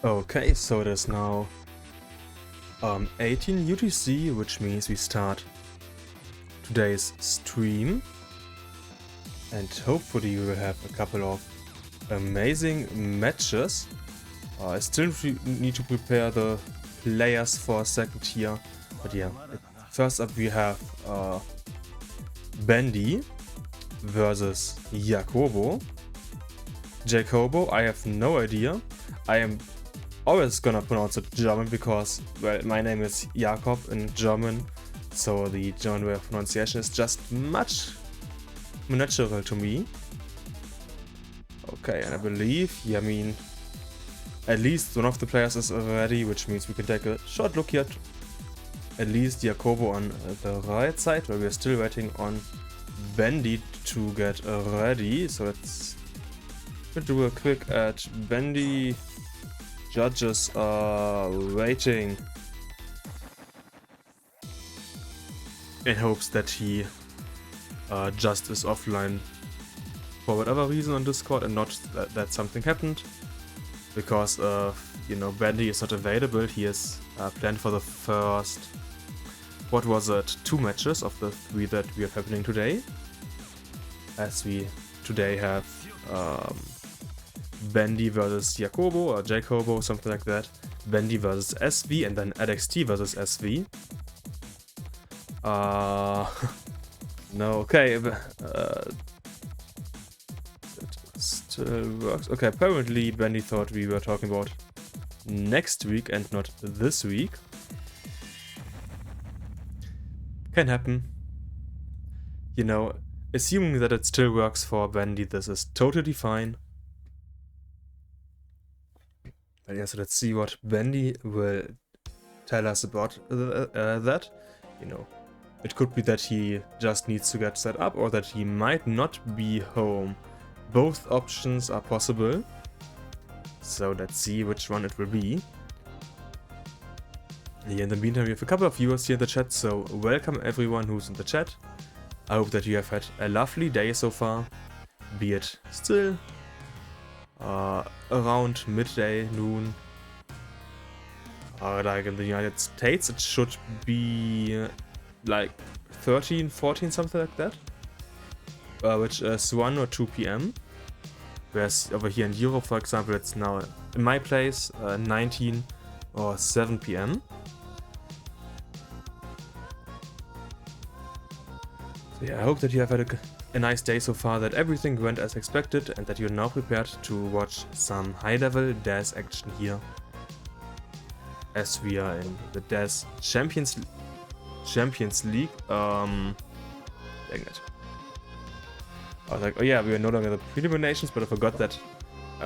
Okay, so it is now 18 UTC, which means we start today's stream, and hopefully we will have a couple of amazing matches. I still need to prepare the players for a second here, but yeah, first up we have Bendy versus Jacobo. Jacobo, I have no idea. I am always gonna pronounce it German because, well, my name is Jakob in German, so the German way of pronunciation is just much more natural to me. Okay, and I believe, yeah, I mean, at least one of the players is ready, which means we can take a short look here at least Jacobo on the right side, where we are still waiting on Bendy to get ready. So let's do a quick at Bendy. Judges are waiting in hopes that he just is offline for whatever reason on Discord and not that something happened, because you know, Bendy is not available. He is planned for the first, what was it, 2 matches of the 3 that we have happening today, as we today have Bendy versus Jacobo or Jacobo, something like that. Bendy versus SV, and then LXT versus SV. No, okay. It still works. Okay, apparently Bendy thought we were talking about next week and not this week. Can happen. You know, assuming that it still works for Bendy, this is totally fine. But yeah, so let's see what Bendy will tell us about that. You know, it could be that he just needs to get set up, or that he might not be home. Both options are possible. So let's see which one it will be. Yeah, in the meantime, we have a couple of viewers here in the chat, so welcome everyone who's in the chat. I hope that you have had a lovely day so far, be it still around midday, noon. Like in the United States, it should be like 13, 14, something like that, which is 1 or 2 p.m. Whereas over here in Europe, for example, it's now, in my place, 19 or 7 p.m. So yeah, I hope that you have had a nice day so far, that everything went as expected, and that you're now prepared to watch some high-level DAS action here, as we are in the DAS Champions League. Dang it. I was like, oh yeah, we are no longer the pre-eliminations, but I forgot that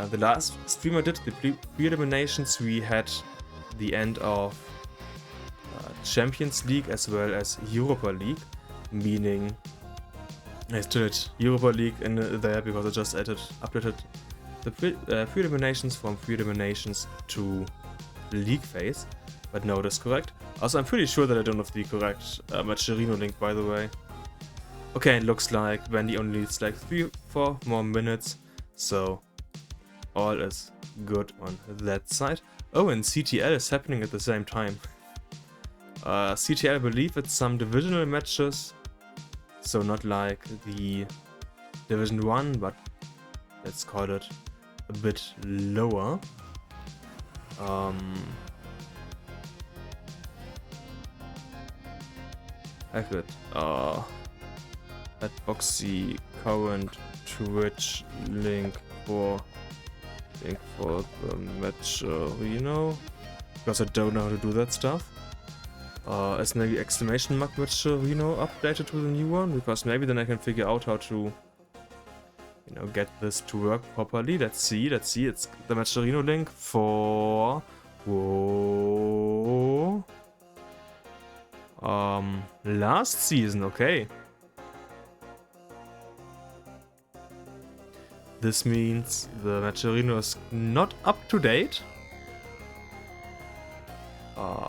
the last stream I did, the pre-eliminations, we had the end of Champions League as well as Europa League, meaning I still had Europa League in there because I just updated the pre-eliminations from pre-eliminations to league phase. But no, that's correct. Also, I'm pretty sure that I don't have the correct Macherino link, by the way. Okay, it looks like Bendy only needs like 3-4 more minutes, so all is good on that side. Oh, and CTL is happening at the same time. CTL, I believe it's some divisional matches, so not like the Division 1, but let's call it a bit lower. I could at Boxy current Twitch link for the match, because I don't know how to do that stuff. Is maybe exclamation mark match updated to the new one, because maybe then I can figure out how to get this to work properly. Let's see, it's the Matcherino link for last season. Okay, this means the Matcherino is not up to date,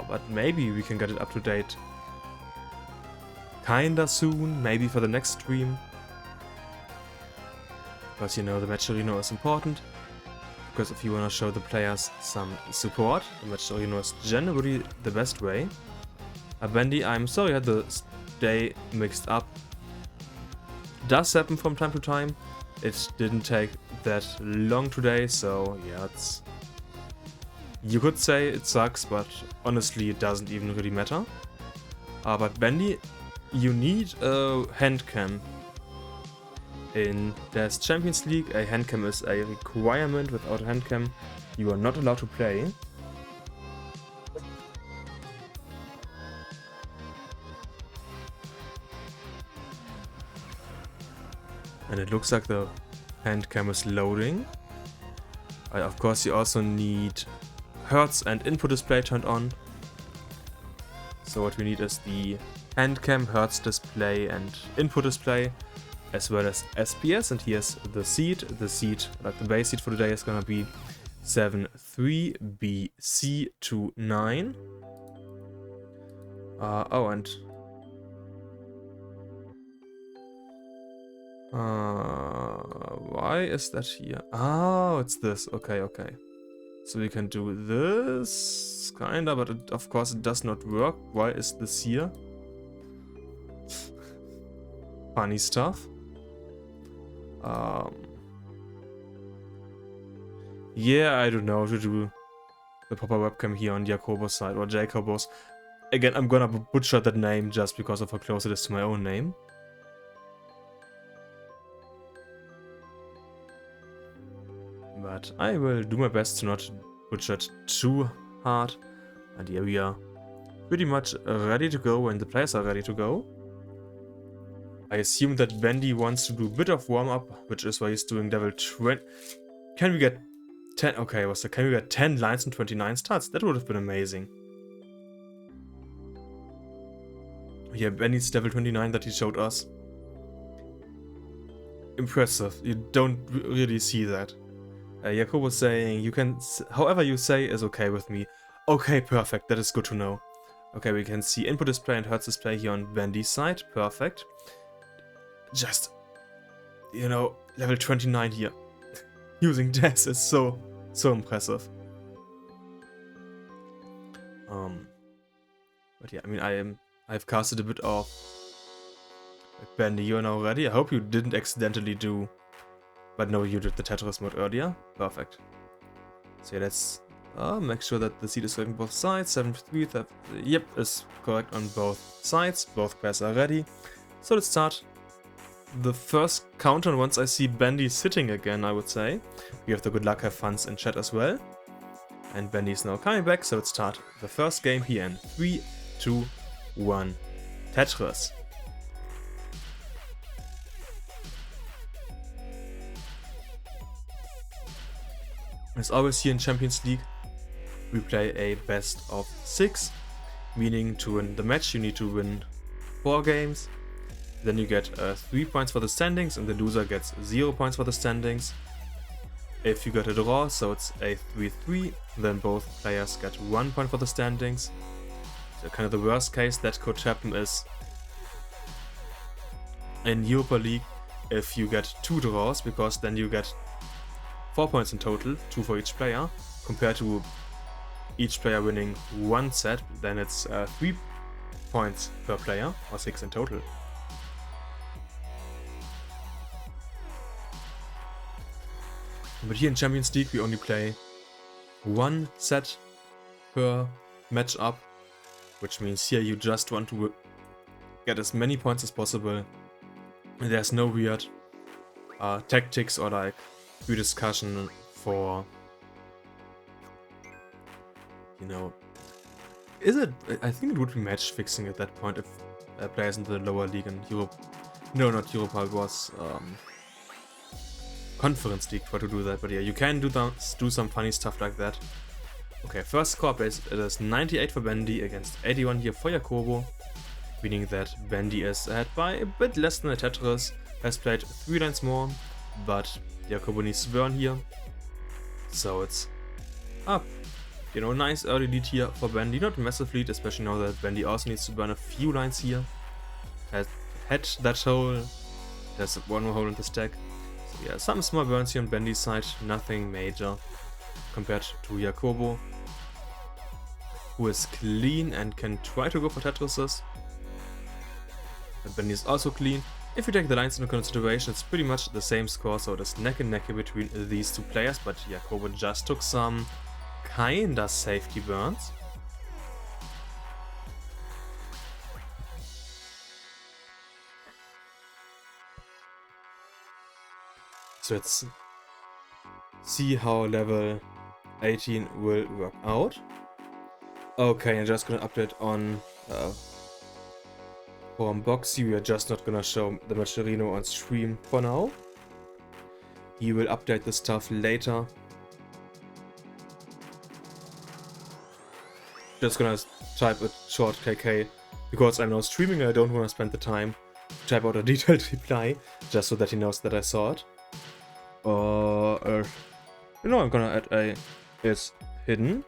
but maybe we can get it up to date kinda soon, maybe for the next stream. Because the Matcherino is important, because if you want to show the players some support, the Matcherino is generally the best way. Bendy, I'm sorry I had the day mixed up. Does happen from time to time. It didn't take that long today, so yeah, you could say it sucks, but honestly it doesn't even really matter. But Bendy, you need a hand cam. In DCL Champions League, a hand cam is a requirement. Without a hand cam, you are not allowed to play. And it looks like the hand cam is loading. Of course, you also need hertz and input display turned on. So what we need is the hand cam, hertz display and input display, as well as SPS. And here's the seed. The seed, like the base seed for today, is gonna be 73BC29. Why is that here? Oh, it's this. Okay. So we can do this, kinda, but of course it does not work. Why is this here? Funny stuff. Yeah, I don't know how to do the proper webcam here on Jacobo's side, or Jacobo's. Again, I'm gonna butcher that name just because of how close it is to my own name. But I will do my best to not butcher it too hard. And here we are pretty much ready to go, and the players are ready to go. I assume that Bendy wants to do a bit of warm-up, which is why he's doing level 20. Can we get 10? Okay, can we get 10 lines and 29 starts? That would have been amazing. Yeah, Bendy's level 29 that he showed us. Impressive. You don't really see that. Jacobo was saying, you can, however you say is okay with me. Okay, perfect, that is good to know. Okay, we can see input display and hertz display here on Bendy's side, perfect. Just, level 29 here. Using DCL is so impressive. But yeah, I mean, I've casted a bit of Bendy, you're now ready. I hope you didn't accidentally do. But no, you did the Tetris mode earlier. Perfect. So yeah, let's make sure that the seed is working both sides. 73, yep, is correct on both sides. Both pairs are ready. So let's start the first countdown once I see Bendy sitting again, I would say. We have the good luck, have funs in chat as well. And Bendy is now coming back, so let's start the first game here in 3, 2, 1. Tetris. As always here in Champions League, we play a best of 6, meaning to win the match you need to win 4 games. Then you get 3 points for the standings, and the loser gets 0 points for the standings. If you get a draw, so it's a 3-3, then both players get 1 point for the standings. So kind of the worst case that could happen is in Europa League if you get 2 draws, because then you get 4 points in total, 2 for each player, compared to each player winning 1 set. Then it's 3 points per player, or 6 in total. But here in Champions League we only play 1 set per matchup, which means here you just want to get as many points as possible. There's no weird tactics or like discussion for, you know, I think it would be match fixing at that point if players in the lower league in Europe, no, not Europa, it was Conference League try to do that, but yeah, you can do some funny stuff like that. Okay, first score place, it is 98 for Bendy against 81 here for Jacobo, meaning that Bendy is ahead by a bit less than a Tetris, has played 3 lines more, but Jacobo needs to burn here, so it's up. You know, nice early lead here for Bendy, not a massive lead, especially now that Bendy also needs to burn a few lines here. Has had that hole, there's one more hole in the stack. So yeah, some small burns here on Bendy's side, nothing major compared to Jacobo, who is clean and can try to go for Tetrises. But Bendy is also clean. If you take the lines into consideration, it's pretty much the same score, so it is neck and neck between these two players, but Jacobo just took some kinda safety burns. So let's see how level 18 will work out. Okay, I'm just gonna update on from Boxy. We are just not gonna show the Macherino on stream for now. He will update the stuff later. Just gonna type a short KK because I'm now streaming and I don't want to spend the time to type out a detailed reply just so that he knows that I saw it. You know, I'm gonna add a is hidden.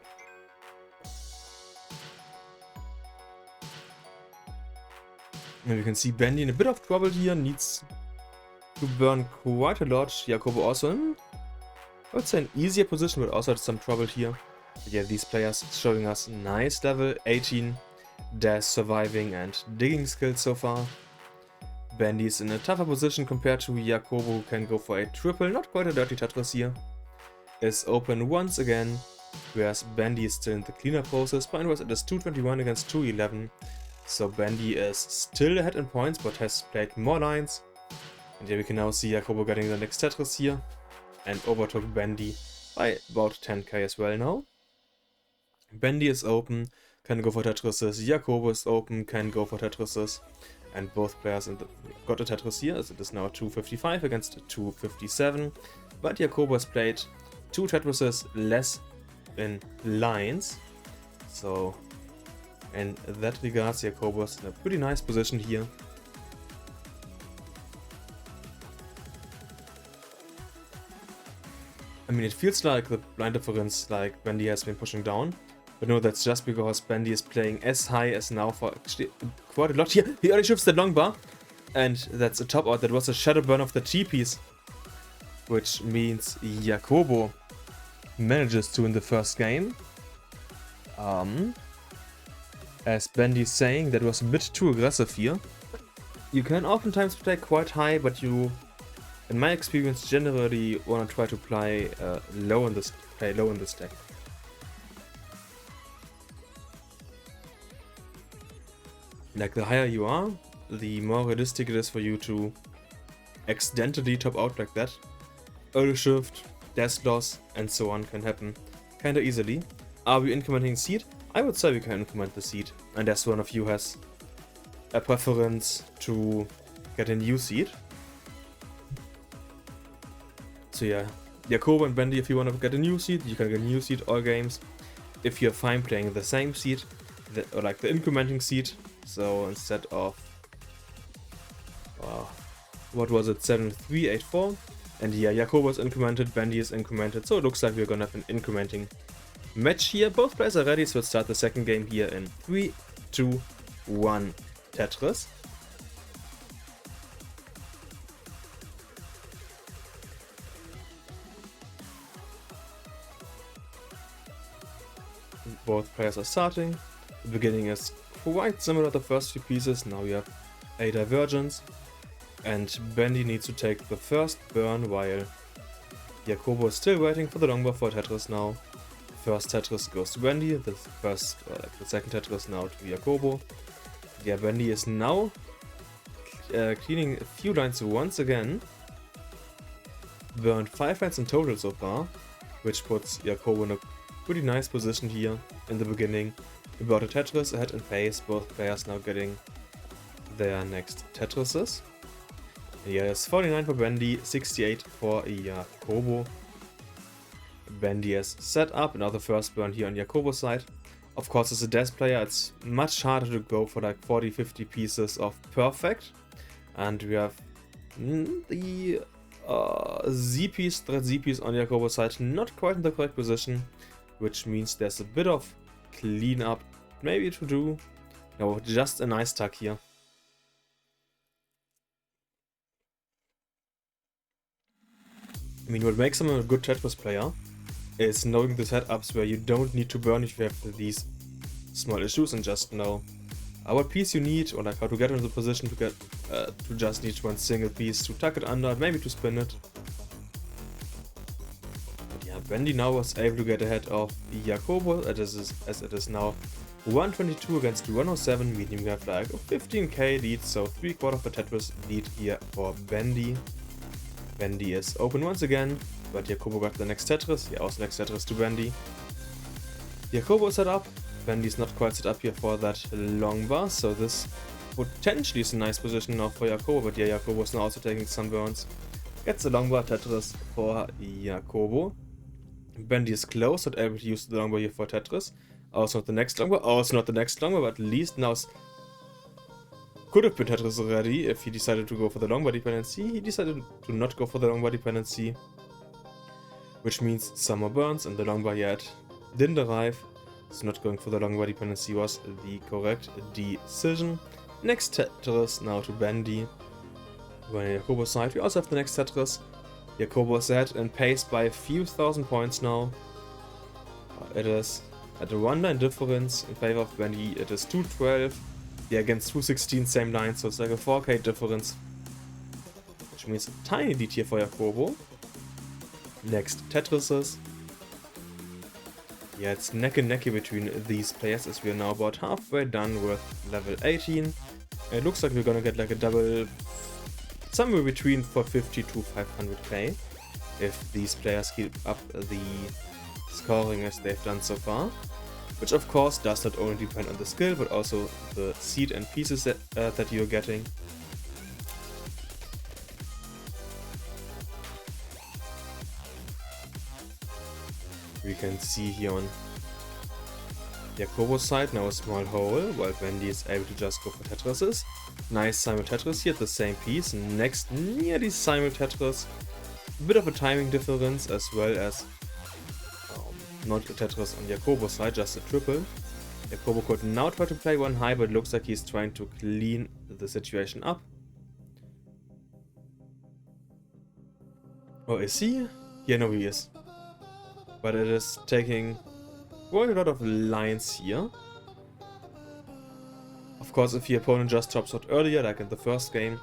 And you can see Bendy in a bit of trouble here, needs to burn quite a lot. Jacobo also in, I would say, an easier position, but also had some trouble here. But yeah, these players showing us nice level 18 dash surviving and digging skills so far. Bendy is in a tougher position compared to Jacobo, who can go for a triple, not quite a dirty Tetris here. Is open once again, whereas Bendy is still in the cleanup process. Point was it is 221 against 211. So Bendy is still ahead in points, but has played more lines. And here we can now see Jacobo getting the next Tetris here, and overtook Bendy by about 10k as well now. Bendy is open, can go for Tetrises. Jacobo is open, can go for Tetrises. And both players got a Tetris here, as it is now 255 against 257. But Jacobo has played 2 Tetrises less in lines. So in that regards, Jacobo is in a pretty nice position here. I mean, it feels like the blind difference, like Bendy has been pushing down. But no, that's just because Bendy is playing as high as now for actually quite a lot here. He already shifts the long bar. And that's a top out. That was a shadow burn of the T piece. Which means Jacobo manages to win the first game. As Bendy is saying, that was a bit too aggressive here. You can oftentimes play quite high, but you, in my experience, generally want to try to play low in the stack. Like, the higher you are, the more realistic it is for you to accidentally top out like that. Early shift, death loss, and so on can happen kinda easily. Are we incrementing seed? I would say we can increment the seed, unless one of you has a preference to get a new seed. So yeah, Jacobo and Bendy, if you want to get a new seed, you can get a new seed all games. If you're fine playing the same seed, or like the incrementing seed, so instead of, what was it, 7384, and yeah, Jacobo is incremented, Bendy is incremented, so it looks like we're gonna have an incrementing match here. Both players are ready, so let's start the second game here in 3, 2, 1, Tetris. Both players are starting. The beginning is quite similar to the first few pieces. Now we have a divergence, and Bendy needs to take the first burn while Jacobo is still waiting for the longbow for Tetris now. First Tetris goes to Bendy, the second Tetris now to Jacobo. Yeah, Bendy is now cleaning a few lines once again. Burned 5 lines in total so far, which puts Jacobo in a pretty nice position here in the beginning. About a Tetris ahead in pace, both players now getting their next Tetrises. Yeah, it's 49 for Bendy, 68 for Jacobo. Bendy has set up another first burn here on Jacobo's side. Of course, as a death player, it's much harder to go for like 40-50 pieces of perfect. And we have the Z-piece, threat Z-piece on Jacobo's side, not quite in the correct position, which means there's a bit of cleanup maybe to do. No, just a nice tuck here. I mean, what makes him a good Tetris player is knowing the setups where you don't need to burn if you have these small issues and just know what piece you need, or like how to get into the position to get to just need one single piece to tuck it under, maybe to spin it. But yeah, Bendy now was able to get ahead of Jacobo, as it is now 122 against 107, meaning we have like a 15k lead, so 3/4 of a Tetris lead here for Bendy. Bendy is open once again, but Jacobo got the next Tetris. Yeah, also next Tetris to Bendy. Jacobo is set up. Bendy's not quite set up here for that long bar, so this potentially is a nice position now for Jacobo, but yeah, Jacobo is now also taking some burns. Gets the long bar Tetris for Jacobo. Bendy is close, not able to use the long bar here for Tetris. Also not the next long bar, also not the next long bar, but at least now could have been Tetris already if he decided to go for the long bar dependency. He decided to not go for the long bar dependency, which means some more burns, and the long bar yet didn't arrive. So not going for the long bar dependency was the correct decision. Next Tetris now to Bendy. Going on Jacobo's side, we also have the next Tetris. Jacobo is ahead and paced by a few thousand points now. It is at a 1 line difference in favor of Bendy. It is 212. Yeah, against 216, same line, so it's like a 4k difference. Which means a tiny lead here for Jacobo. Next Tetrises. Yeah, it's neck and neck between these players as we are now about halfway done with level 18. It looks like we're gonna get like a double somewhere between 450 to 500k if these players keep up the scoring as they've done so far. Which of course does not only depend on the skill, but also the seed and pieces that you're getting. We can see here on Jacobo's side now a small hole, while Bendy is able to just go for Tetrises. Nice simul Tetris here at the same piece. Next, nearly simul Tetris. A bit of a timing difference as well as not a Tetris on Jacobo's side, just a triple. Jacobo could now try to play one high, but looks like he's trying to clean the situation up. Or is he? Yeah, no, he is. But it is taking quite a lot of lines here. Of course, if your opponent just drops out earlier, like in the first game,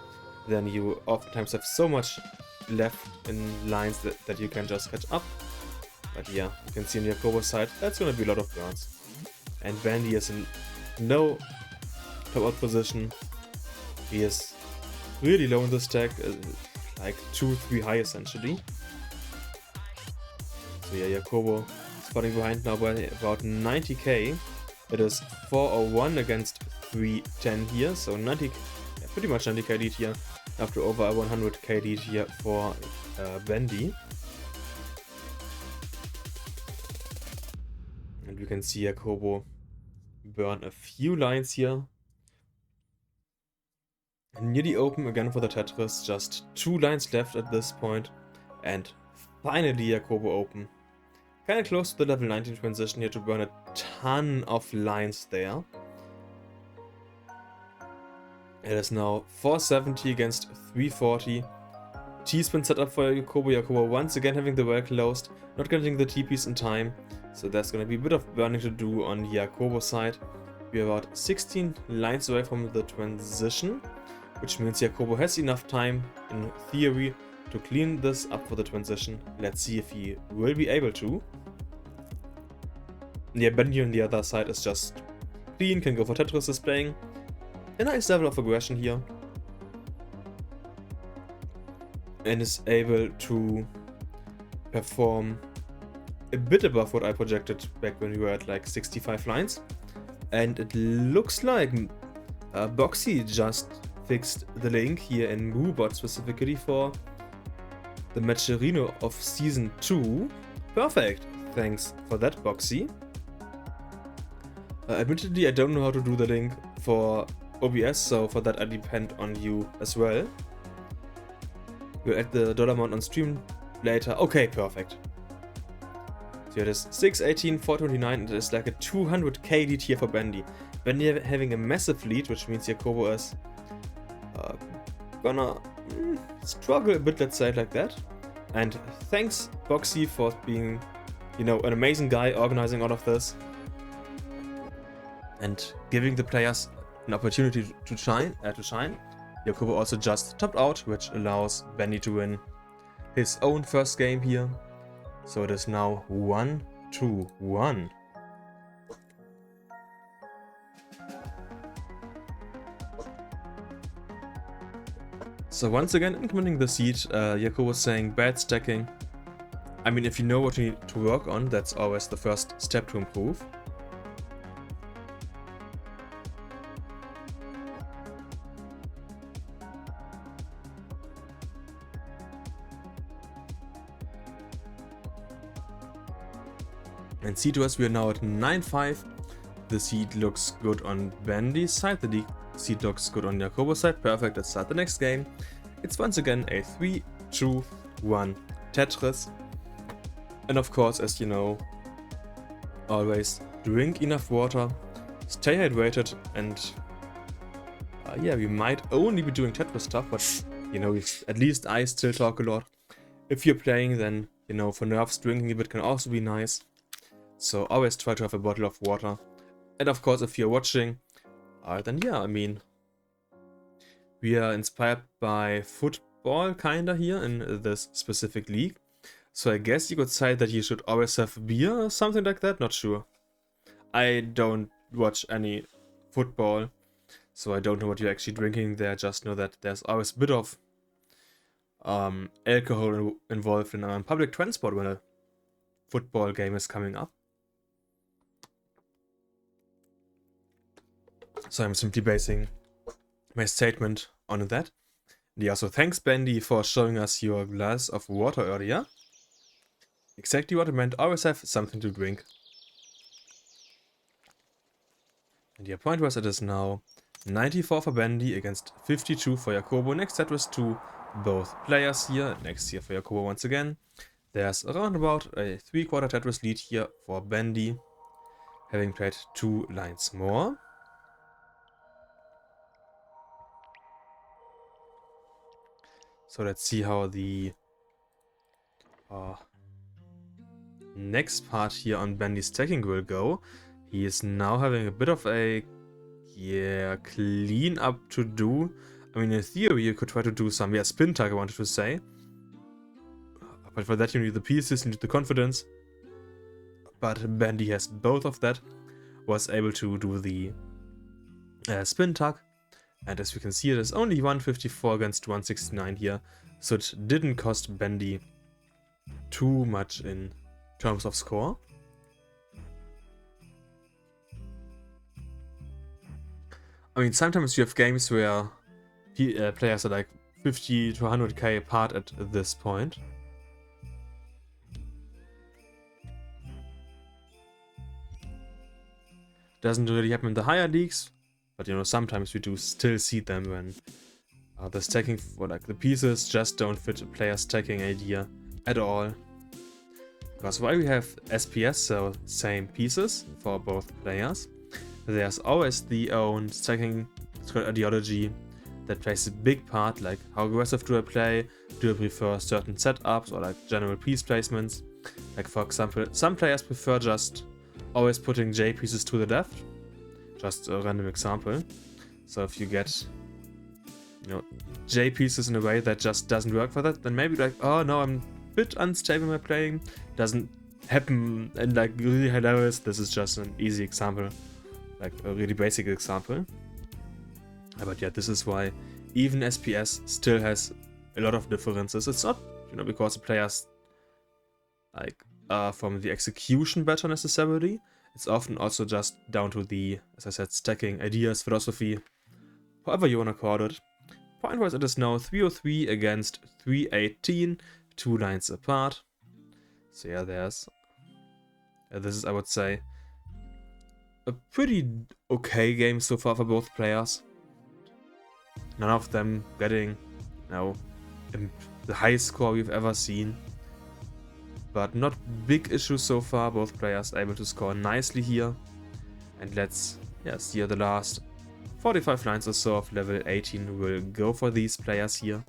then you oftentimes have so much left in lines that you can just catch up. But yeah, you can see on Jacobo's side, that's gonna be a lot of burns. And Bendy is in no top out position. He is really low in the stack, like 2-3 high essentially. So yeah, Jacobo spotting behind now by about 90k. It is 401 against 310 here, so 90, yeah, pretty much 90k lead here, after over a 100k lead here for Bendy. And we can see Jacobo burn a few lines here. Nearly open again for the Tetris, just 2 lines left at this point. And finally Jacobo open. Kinda close to the level 19 transition here to burn a ton of lines there. It is now 470 against 340. T-spin set up for Jacobo. Jacobo once again having the well closed, not getting the T-piece in time. So there's gonna be a bit of burning to do on Jacobo's side. we're about 16 lines away from the transition, which means Jacobo has enough time, in theory, to clean this up for the transition. Let's see if he will be able to. Yeah, Bendy on the other side is just clean, can go for Tetris, displaying a nice level of aggression here. And is able to perform a bit above what I projected back when we were at like 65 lines. And it looks like Boxy just fixed the link here in MooBot specifically for the Matcherino of Season 2. Perfect! Thanks for that, Boxy. Admittedly, I don't know how to do the link for OBS, so for that I depend on you as well. We'll add the dollar amount on stream later. Okay, perfect. So it is 618, 429, and it is like a 200k lead here for Bendy. Bendy having a massive lead, which means Jacobo is gonna struggle a bit, let's say it like that. And thanks, Boxy, for being, you know, an amazing guy organizing all of this and giving the players an opportunity to shine. Jacobo also just topped out, which allows Bendy to win his own first game here. So it is now 1-1. So once again, incrementing the seed, Jacobo was saying bad stacking. I mean, if you know what you need to work on, that's always the first step to improve. And seed-wise, we are now at 9-5. The seed looks good on Bendy's side. The seed looks good on Jacobo's side. Perfect, let's start the next game. It's once again a 3-2-1 Tetris. And of course, as you know, always drink enough water, stay hydrated, and yeah, we might only be doing Tetris stuff, but you know, at least I still talk a lot. If you're playing, then, you know, for nerves, drinking a bit can also be nice. So always try to have a bottle of water. And of course, if you're watching, then yeah, I mean, we are inspired by football kinda here in this specific league. So I guess you could say that you should always have beer or something like that, not sure. I don't watch any football, so I don't know what you're actually drinking there. Just know that there's always a bit of alcohol involved in public transport when a football game is coming up. So I'm simply basing my statement on that. Yeah, so thanks Bendy for showing us your glass of water earlier. Exactly what I meant, always have something to drink. And yeah, point-wise it is now 94 for Bendy against 52 for Jacobo. Next set was to both players here. Next here for Jacobo once again. There's around about a 3/4 Tetris lead here for Bendy, having played 2 lines more. So let's see how the next part here on Bendy's stacking will go. He is now having a bit of a clean up to do. I mean, in theory, you could try to do some spin tag, I wanted to say. But for that you need the pieces, you need the confidence. But Bendy has both of that. Was able to do the spin tag. And as you can see, it is only 154 against 169 here. So it didn't cost Bendy too much in terms of score. I mean, sometimes you have games where players are like 50 to 100k apart at this point. Doesn't really happen in the higher leagues, but you know, sometimes we do still see them when the stacking for like the pieces just don't fit a player's stacking idea at all. Because while we have SPS, so same pieces for both players, there's always the own stacking ideology that plays a big part, like how aggressive do I play, do I prefer certain setups or like general piece placements. Like for example, some players prefer just always putting J pieces to the left, just a random example. So if you get, you know, J pieces in a way that just doesn't work for that, then maybe like, oh no, I'm a bit unstable in my playing. Doesn't happen in like really high levels. This is just an easy example, like a really basic example. But yeah, this is why even SPS still has a lot of differences. It's not, you know, because the players like from the execution better necessarily. It's often also just down to the, as I said, stacking ideas, philosophy, however you want to call it. Point-wise, it is now 303 against 318, 2 lines apart. So yeah, this is, I would say, a pretty okay game so far for both players. None of them getting, you know, the highest score we've ever seen. But not big issues so far, both players able to score nicely here. And let's see the last 45 lines or so of level 18 will go for these players here.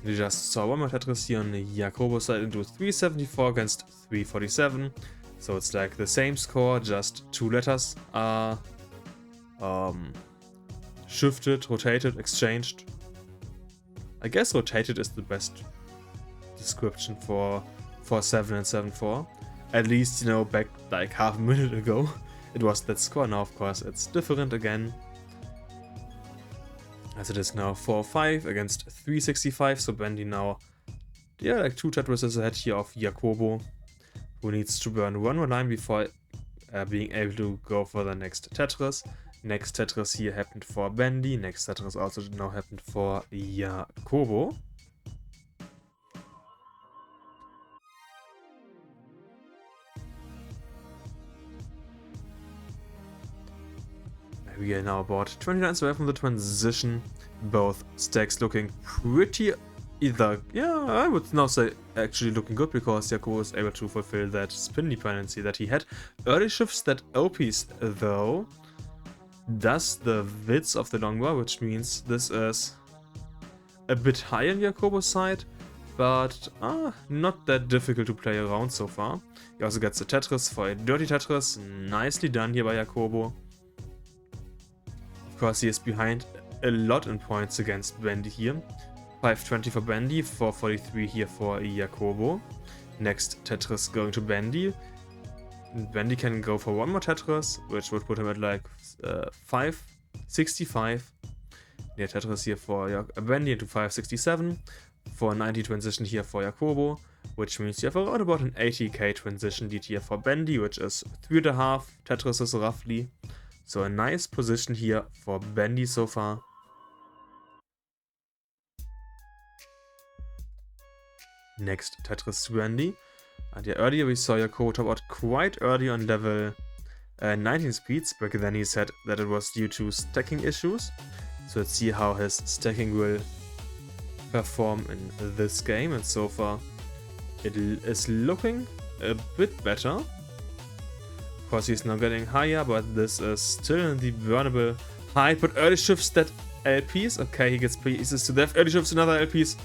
We just saw one more Tetris here on the Jacobo side into 374 against 347. So it's like the same score, just 2 letters are shifted, rotated, exchanged. I guess rotated is the best description for 7 and 7-4. At least, you know, back like half a minute ago it was that score. Now of course it's different again, as it is now 4-5 against 365. So Bendy now, yeah, like 2 Tetrises ahead here of Jacobo, who needs to burn one more line before being able to go for the next Tetris. Next Tetris here happened for Bendy. Next Tetris also now happened for Jacobo. We are now about 29 away from the transition. Both stacks looking pretty either, yeah, I would now say actually looking good, because Jacobo was able to fulfill that spin dependency that he had. Early shifts that OPs though does the width of the longbar, which means this is a bit high on Jacobo's side, but not that difficult to play around so far. He also gets a Tetris for a dirty Tetris, nicely done here by Jacobo. Of course, he is behind a lot in points against Bendy here. 520 for Bendy, 443 here for Jacobo. Next Tetris going to Bendy. Bendy can go for one more Tetris, which would put him at like 565. Yeah, Tetris here for Bendy into 567. For 90 transition here for Jacobo, which means you have around about an 80k transition lead here for Bendy, which is 3.5 Tetrises roughly. So a nice position here for Bendy so far. Next Tetris to Bendy. And yeah, earlier we saw Jacobo top out quite early on level 19 speeds, but then he said that it was due to stacking issues. So let's see how his stacking will perform in this game, and so far it is looking a bit better. Of course, he's now getting higher, but this is still in the burnable height. But early shifts that LPs. Okay, he gets pieces to death. Early shifts another LPs.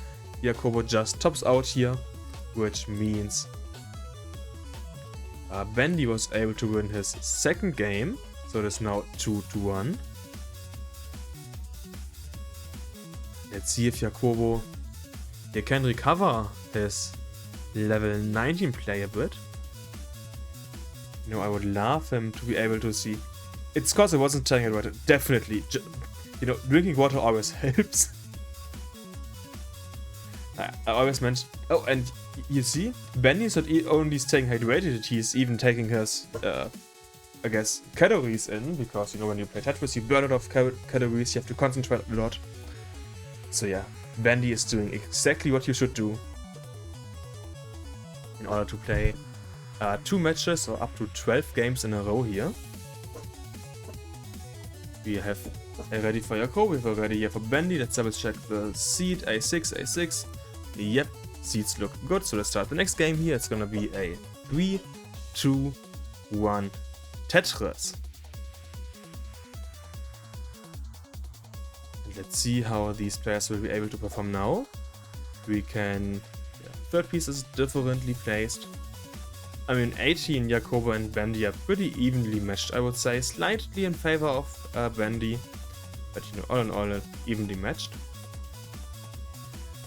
Jacobo just tops out here, which means Bendy was able to win his second game. So it is now 2-1. Let's see if Jacobo here can recover his level 19 play a bit. You know, I would love him to be able to see. It's because I wasn't telling it right. Definitely. You know, drinking water always helps. I always mentioned. Oh, and you see, Bendy is not only staying hydrated, he's even taking his, I guess, calories in. Because, you know, when you play Tetris, you burn a lot of calories, you have to concentrate a lot. So yeah, Bendy is doing exactly what you should do in order to play 2 matches or up to 12 games in a row here. We have ready for Jacobo, we have already here for Bendy. Let's double check the seed, A6, A6. Yep, seeds look good, so let's start the next game here. It's gonna be a 3, 2, 1 Tetris. Let's see how these players will be able to perform now. We can... third piece is differently placed. I mean, 18, Jacobo and Bendy are pretty evenly matched, I would say. Slightly in favor of Bendy, but you know, all in all, evenly matched.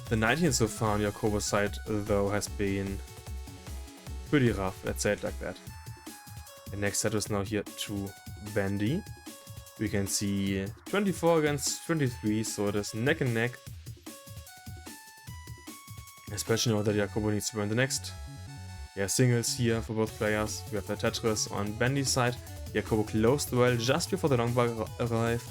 The 19 so far on Jacobo's side, though, has been pretty rough, let's say it like that. The next set is now here to Bendy. We can see 24 against 23, so it is neck and neck. Especially now that Jacobo needs to burn the next. Singles here for both players. We have the Tetris on Bendy's side. Jacobo closed the well just before the long bar arrived,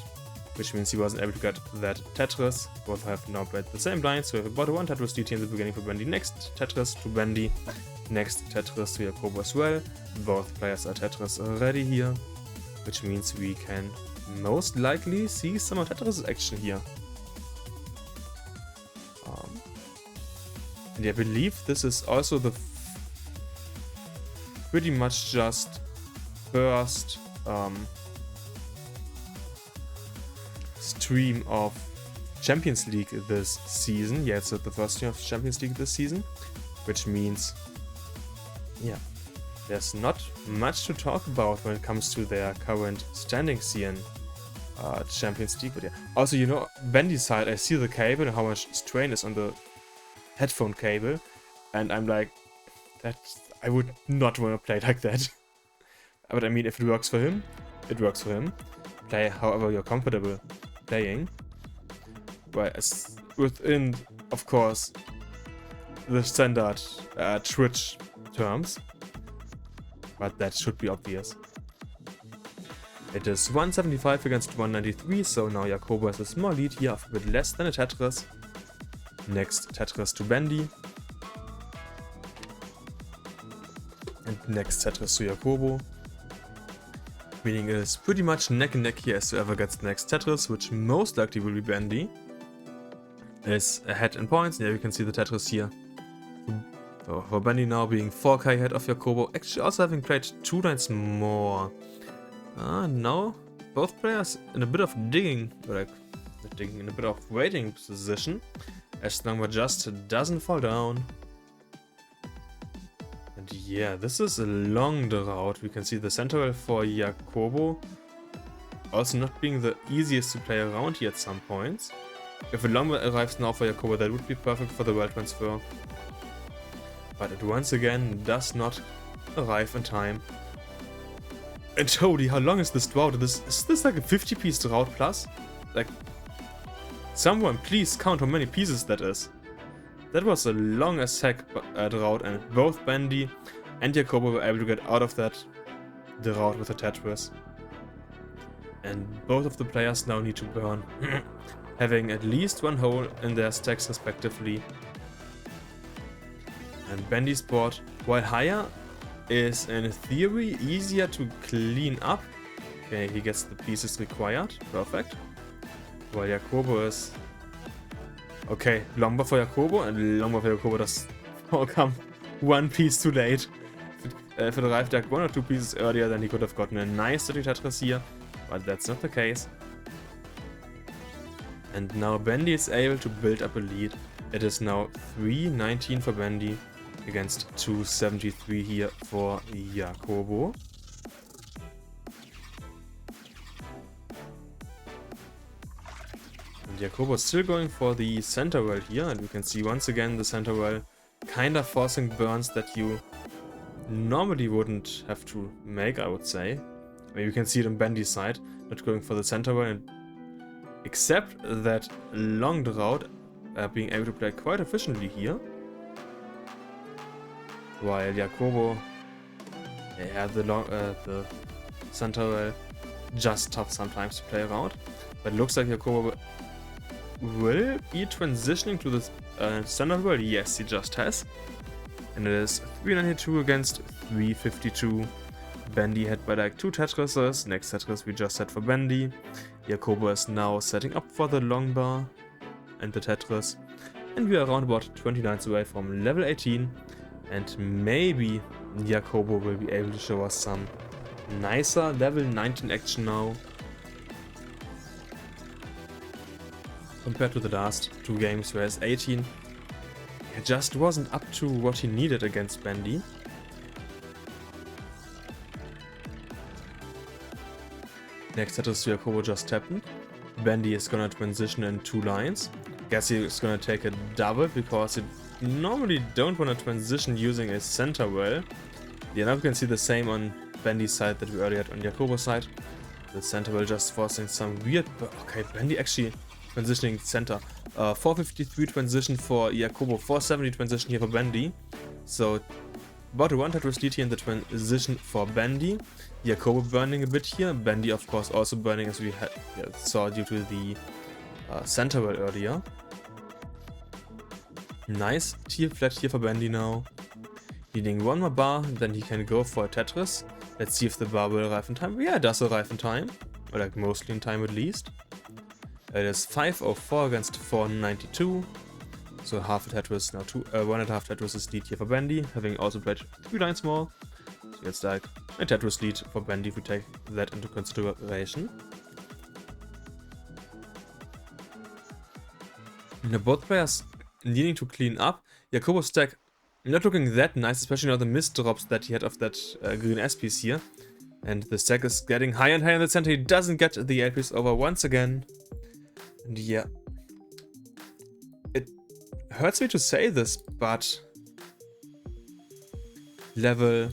which means he wasn't able to get that Tetris. Both have now played the same blind, so we have about one Tetris DT in the beginning for Bendy. Next Tetris to Bendy. Next Tetris to Jacobo as well. Both players are Tetris ready here, which means we can most likely see some Tetris action here. And I believe this is also the pretty much just first stream of Champions League this season. Yeah, it's the first stream of Champions League this season, which means, yeah, there's not much to talk about when it comes to their current standings here in Champions League. But yeah, also, you know, Bendy's side, I see the cable and how much strain is on the headphone cable, and I'm like, I would not want to play like that. But I mean, if it works for him, it works for him. Play however you're comfortable playing. Well, within, of course, the standard Twitch terms. But that should be obvious. It is 175 against 193, so now Jacobo has a small lead here of a bit less than a Tetris. Next Tetris to Bendy. And next Tetris to Jacobo. Meaning it is pretty much neck and neck here as to ever gets the next Tetris, which most likely will be Bendy. Is ahead in points. Yeah, you can see the Tetris here. So for Bendy now being 4k ahead of Jacobo. Actually also having played 2 nights more. Now both players in a bit of digging, like digging in a bit of waiting position. As Number just doesn't fall down. And yeah, this is a long route. We can see the center well for Jacobo also not being the easiest to play around here at some points. If a long arrives now for Jacobo, that would be perfect for the well transfer. But it once again does not arrive in time. And holy, how long is this drought? Is this like a 50-piece drought plus? Like, someone please count how many pieces that is. That was a long as heck drought, and both Bendy and Jacobo were able to get out of that drought with a Tetris. And both of the players now need to burn, having at least one hole in their stacks respectively. And Bendy's board, while higher, is in theory easier to clean up. Okay, he gets the pieces required, perfect. While Jacobo is... Okay, longbar for Jacobo, and longbar for Jacobo does all come one piece too late. If it arrived like 1 or 2 pieces earlier, then he could have gotten a nice dirty Tetris here, but that's not the case. And now Bendy is able to build up a lead. It is now 3-19 for Bendy against 2-73 here for Jacobo. Jacobo is still going for the center well here, and we can see once again the center well kind of forcing burns that you normally wouldn't have to make, I would say. I mean, you can see it on Bendy's side, not going for the center well, and except that long drought, being able to play quite efficiently here. While Jacobo, yeah, the center well just tough sometimes to play around, but it looks like Jacobo will be transitioning to the standard world. Yes, he just has. And it is 392 against 352. Bendy had by like 2 Tetrises. Next Tetris we just had for Bendy. Jacobo is now setting up for the long bar and the Tetris. And we are around about 29 away from level 18. And maybe Jacobo will be able to show us some nicer level 19 action now. Compared to the last 2 games, whereas 18 it just wasn't up to what he needed against Bendy. Next Tetris Jacobo just happened. Bendy is gonna transition in 2 lines. Guess he is gonna take a double because you normally don't wanna transition using a center well. Yeah, now we can see the same on Bendy's side that we earlier had on Jacobo's side. The center well just forcing some weird... Okay, Bendy actually transitioning center. 453 transition for Jacobo, 470 transition here for Bendy. So about a 1 Tetris lead here in the transition for Bendy. Jacobo burning a bit here. Bendy of course also burning, as we saw due to the center well earlier. Nice tier flat here for Bendy now. Needing 1 more bar, then he can go for a Tetris. Let's see if the bar will arrive in time. Yeah, it does arrive in time. Or like mostly in time at least. It is 504 against 492. So half a Tetris, now 1.5 Tetris is lead here for Bendy, having also played 3 lines more. So it's like a Tetris lead for Bendy if we take that into consideration. Now both players needing to clean up. Jacobo's stack not looking that nice, especially now the missed drops that he had of that green S piece here. And the stack is getting higher and higher in the center. He doesn't get the L piece over once again. And yeah, it hurts me to say this, but level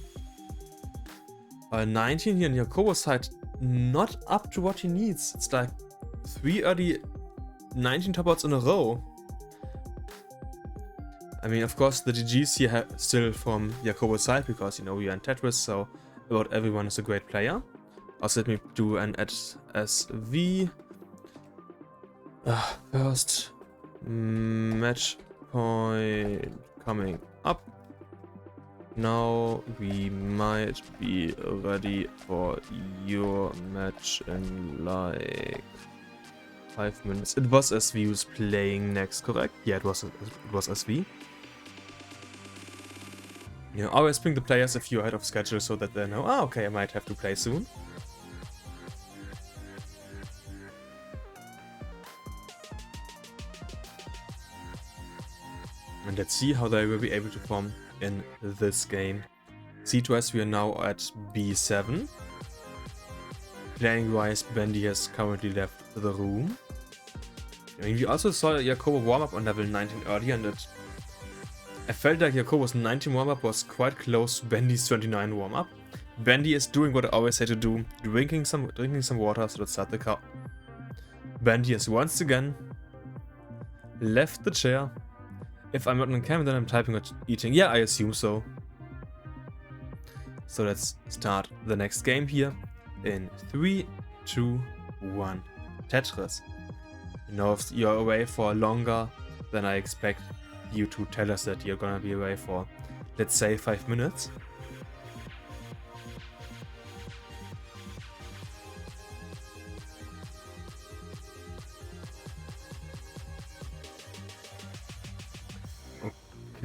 19 here on Jacobo's side, not up to what he needs. It's like 3 early 19 top outs in a row. I mean, of course, the GGs here still from Jacobo's side, because, you know, we are in Tetris, so about everyone is a great player. Also, let me do an SV. First match point coming up. Now we might be ready for your match in like 5 minutes. It was SV who's playing next, correct? Yeah, it was SV. You know, always ping the players if you're ahead of schedule so that they know, okay, I might have to play soon. And let's see how they will be able to form in this game. Seed-wise, we are now at B7. Playing-wise, Bendy has currently left the room. I mean, we also saw Jacobo warm up on level 19 earlier, and I felt like Jacobo's 19 warm-up was quite close to Bendy's 29 warm-up. Bendy is doing what I always say to do, drinking some water, so let's start the car. Bendy has once again left the chair. If I'm not on camera, then I'm typing or eating. Yeah, I assume so. So let's start the next game here in 3, 2, 1. Tetris. You know, if you're away for longer than I expect you to tell us that you're gonna be away for, let's say, 5 minutes.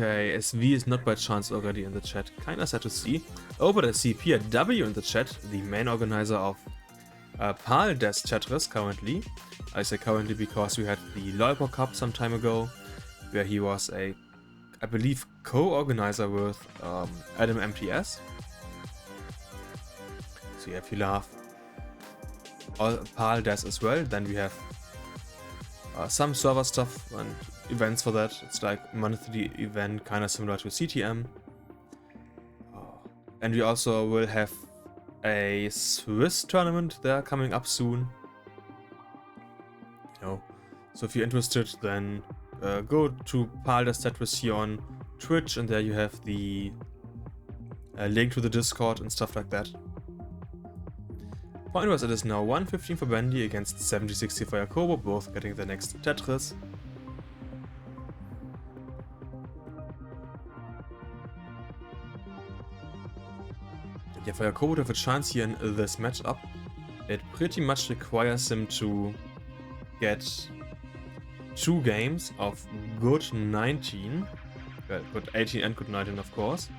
Okay, SV is not by chance already in the chat. Kinda sad to see. Oh, but I see PRW in the chat, the main organizer of PAL Des Tetris currently. I say currently because we had the Lollipop Cup some time ago, where he was a, I believe, co-organizer with Adam MTS. So yeah, if you love PAL Des as well, then we have some server stuff and events for that. It's like monthly event, kind of similar to CTM. And we also will have a Swiss tournament there coming up soon. You know, so if you're interested, then go to PAL Des Tetris here on Twitch, and there you have the link to the Discord and stuff like that. Point was, it is now 115 for Bendy against 70-60 for Jacobo, both getting the next Tetris. Yeah, for Jacobo to have a chance here in this matchup, it pretty much requires him to get 2 games of good 19, good 18 and good 19 of course.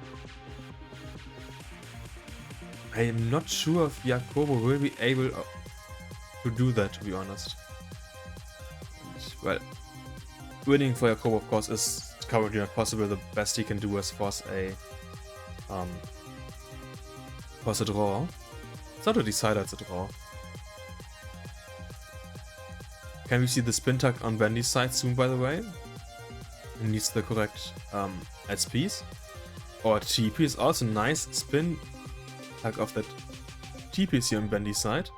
I am not sure if Jacobo will be able to do that, to be honest. Well, winning for Jacobo of course is currently not possible. The best he can do is force a draw. It's not a decider, it's a draw. Can we see the spin tuck on Bendy's side soon, by the way? He needs the correct SPs. Or TP is also nice spin tuck of that TPs here on Bendy's side.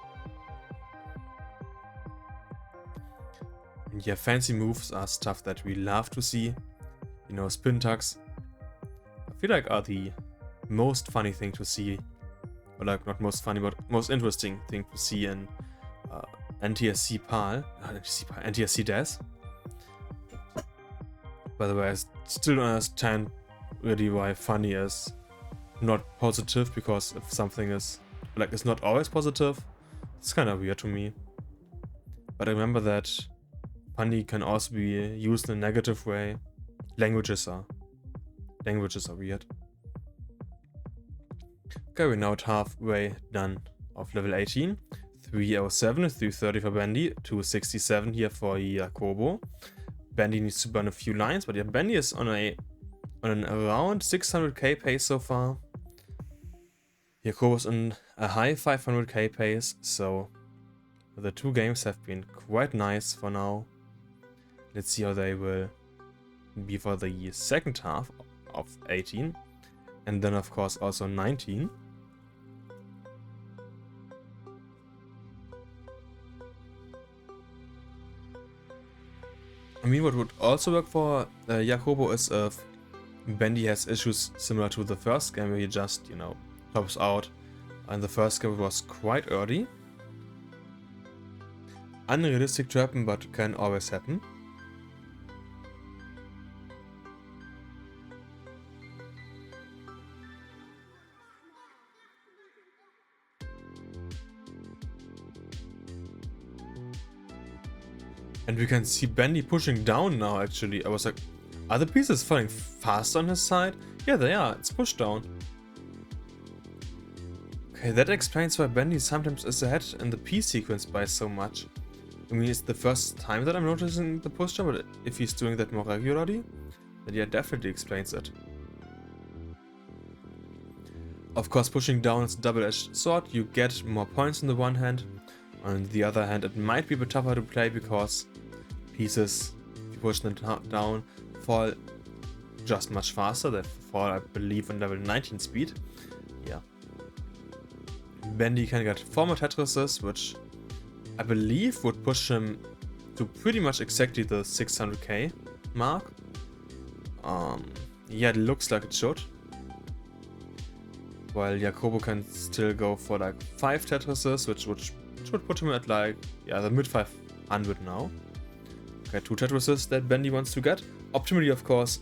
And yeah, fancy moves are stuff that we love to see. You know, spin tucks, I feel like, are the most funny thing to see. Or like, not most funny, but most interesting thing to see in NTSC PAL, NTSC DAS. By the way, I still don't understand really why funny is not positive, because if something is, like, it's not always positive, it's kind of weird to me. But I remember that funny can also be used in a negative way. Languages are weird. Okay, we're now at halfway done of level 18. 307, 330 for Bendy, 267 here for Jacobo. Bendy needs to burn a few lines, but yeah, Bendy is on an around 600k pace so far. Jacobo's on a high 500k pace, so the two games have been quite nice for now. Let's see how they will be for the second half of 18, and then of course also 19. I mean, what would also work for Jacobo is if Bendy has issues similar to the first game, where he just, you know, tops out. And the first game was quite early. Unrealistic to happen, but can always happen. And we can see Bendy pushing down now, actually. I was like, are the pieces falling fast on his side? Yeah, they are. It's pushed down. Okay, that explains why Bendy sometimes is ahead in the piece sequence by so much. I mean, it's the first time that I'm noticing the push down, but if he's doing that more regularly, then yeah, definitely explains it. Of course, pushing down is a double-edged sword. You get more points on the one hand. On the other hand, it might be a bit tougher to play because pieces, if you push them down, fall just much faster. They fall, I believe, on level 19 speed. Yeah. Bendy can get 4 more Tetrises, which I believe would push him to pretty much exactly the 600k mark. Yeah, it looks like it should. While Jacobo can still go for like 5 Tetrises, which should put him at like, yeah, the mid 500 now. Okay, 2 Tetrises that Bendy wants to get. Optimally, of course,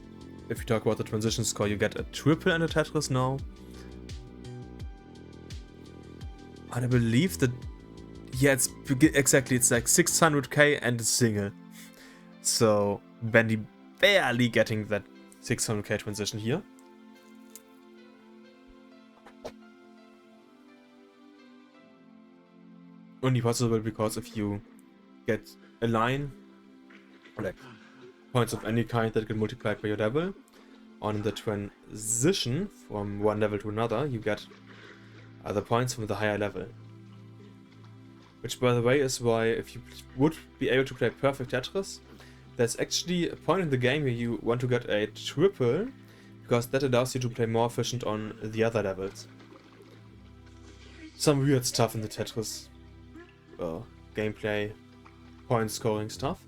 if you talk about the transition score, you get a triple and a Tetris now. And I believe that, yeah, it's exactly, it's like 600k and a single. So Bendy barely getting that 600k transition here. Only possible because if you get a line, or like points of any kind that get multiplied by your level, on the transition from one level to another, you get other points from the higher level. Which, by the way, is why if you would be able to play perfect Tetris, there's actually a point in the game where you want to get a triple, because that allows you to play more efficient on the other levels. Some weird stuff in the Tetris gameplay, point scoring stuff.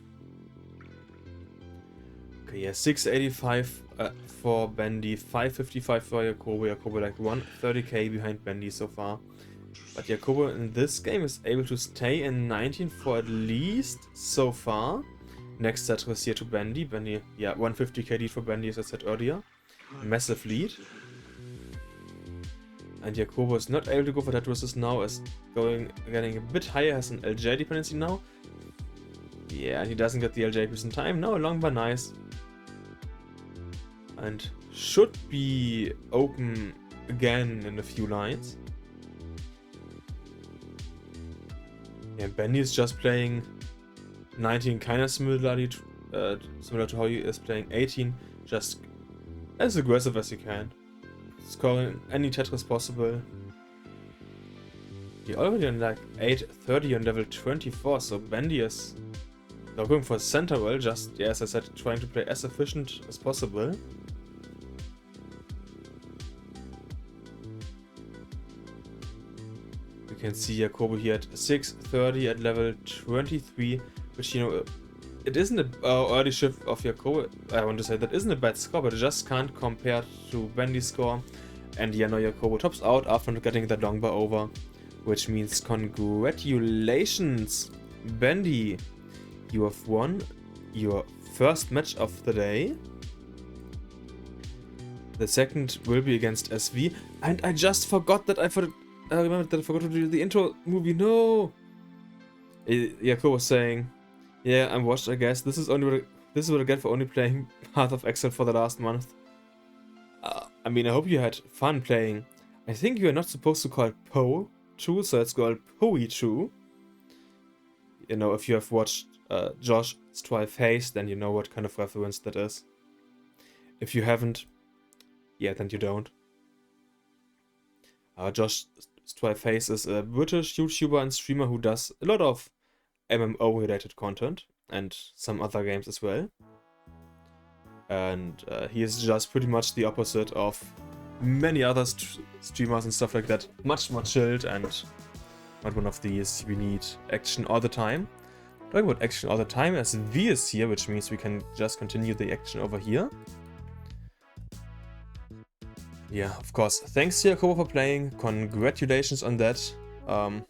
Okay, yeah, 685 for Bendy, 555 for Jacobo. Jacobo like 130k behind Bendy so far. But Jacobo in this game is able to stay in 19 for at least so far. Next Tetris here to Bendy. Bendy, yeah, 150k lead for Bendy, as I said earlier. Massive lead. And Jacobo is not able to go for Tetrises now, is getting a bit higher, has an LJ dependency now. Yeah, he doesn't get the LJ piece in time. No, long but nice. And should be open again in a few lines. Yeah, Bendy is just playing 19 kind of similar to how he is playing 18, just as aggressive as he can. Scoring any Tetris possible. He already on like 830 on level 24, so Bendy is Now going for center well, just, yeah, as I said, trying to play as efficient as possible. You can see Jacobo here at 630 at level 23, which, you know, it isn't an early shift of Jacobo. I want to say that isn't a bad score, but it just can't compare to Bendy's score. And yeah, now Jacobo tops out after not getting that long bar over, which means congratulations, Bendy. You have won your first match of the day. The second will be against SV. And I just forgot that I remembered that I forgot to do the intro movie. No! Jacobo was saying, yeah, I'm washed, I guess. This is what I get for only playing Path of Exile for the last month. I mean, I hope you had fun playing. I think you are not supposed to call it Po-Chu, so it's called Poe-Chu. You know, if you have watched Josh Face, then you know what kind of reference that is. If you haven't, yeah, then you don't. Josh Face is a British YouTuber and streamer who does a lot of MMO related content and some other games as well. And he is just pretty much the opposite of many other streamers and stuff like that. Much more chilled and not one of these we need action all the time. Talking about action all the time, as V is here, which means we can just continue the action over here. Yeah, of course. Thanks, Jacobo, for playing. Congratulations on that. Now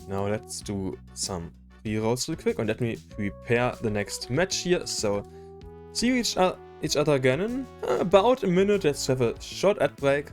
let's do some rerolls real quick and let me prepare the next match here. So, see you each other again in about a minute. Let's have a short ad break